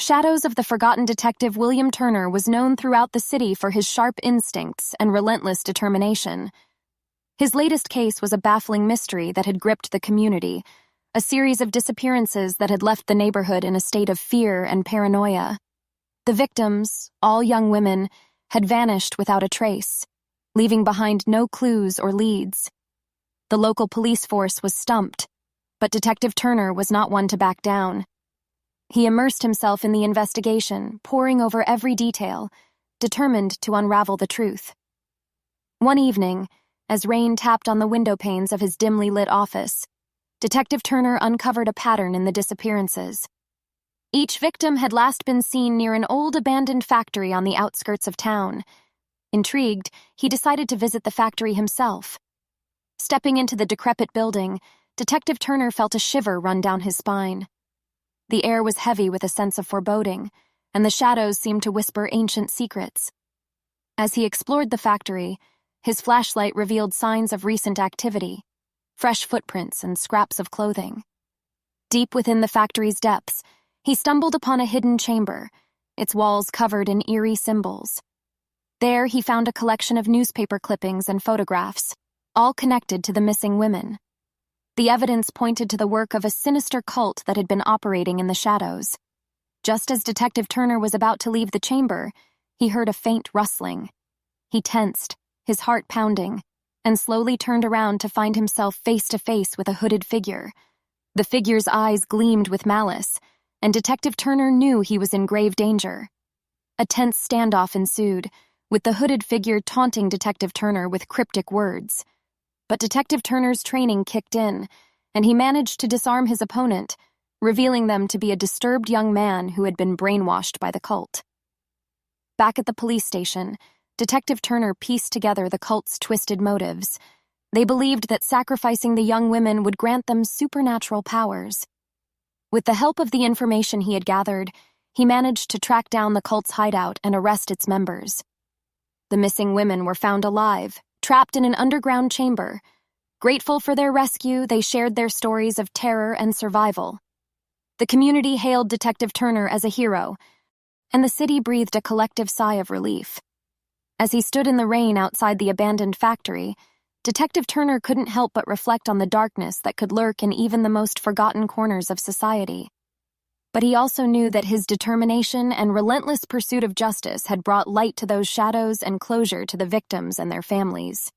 Shadows of the Forgotten Detective William Turner was known throughout the city for his sharp instincts and relentless determination. His latest case was a baffling mystery that had gripped the community, a series of disappearances that had left the neighborhood in a state of fear and paranoia. The victims, all young women, had vanished without a trace, leaving behind no clues or leads. The local police force was stumped, but Detective Turner was not one to back down. He immersed himself in the investigation, poring over every detail, determined to unravel the truth. One evening, as rain tapped on the window panes of his dimly lit office, Detective Turner uncovered a pattern in the disappearances. Each victim had last been seen near an old abandoned factory on the outskirts of town. Intrigued, he decided to visit the factory himself. Stepping into the decrepit building, Detective Turner felt a shiver run down his spine. The air was heavy with a sense of foreboding, and the shadows seemed to whisper ancient secrets. As he explored the factory, his flashlight revealed signs of recent activity, fresh footprints and scraps of clothing. Deep within the factory's depths, he stumbled upon a hidden chamber, its walls covered in eerie symbols. There he found a collection of newspaper clippings and photographs, all connected to the missing women. The evidence pointed to the work of a sinister cult that had been operating in the shadows. Just as Detective Turner was about to leave the chamber, he heard a faint rustling. He tensed, his heart pounding, and slowly turned around to find himself face to face with a hooded figure. The figure's eyes gleamed with malice, and Detective Turner knew he was in grave danger. A tense standoff ensued, with the hooded figure taunting Detective Turner with cryptic words. But Detective Turner's training kicked in, and he managed to disarm his opponent, revealing them to be a disturbed young man who had been brainwashed by the cult. Back at the police station, Detective Turner pieced together the cult's twisted motives. They believed that sacrificing the young women would grant them supernatural powers. With the help of the information he had gathered, he managed to track down the cult's hideout and arrest its members. The missing women were found alive, trapped in an underground chamber. Grateful for their rescue, they shared their stories of terror and survival. The community hailed Detective Turner as a hero, and the city breathed a collective sigh of relief. As he stood in the rain outside the abandoned factory, Detective Turner couldn't help but reflect on the darkness that could lurk in even the most forgotten corners of society. But he also knew that his determination and relentless pursuit of justice had brought light to those shadows and closure to the victims and their families.